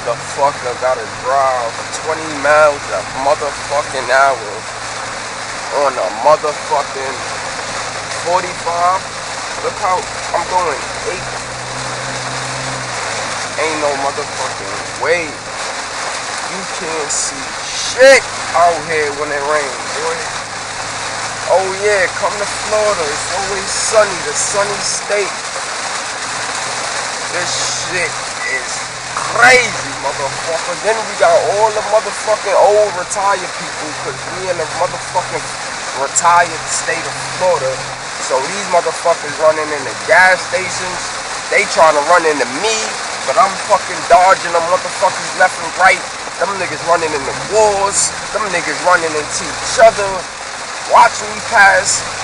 motherfucker gotta drive 20 miles a motherfucking hour on a motherfucking 45. Look how I'm going 8. Ain't no motherfucking way. You can't see shit out here when it rains, boy. Oh yeah, come to Florida. It's always sunny, the sunny state. This shit is crazy, motherfucker. Then we got all the motherfucking old retired people, cause we in the motherfucking retired state of Florida. So these motherfuckers running in the gas stations. They trying to run into me, but I'm fucking dodging them motherfuckers left and right. Them niggas running in the walls. Them niggas running into each other. Watch me pass.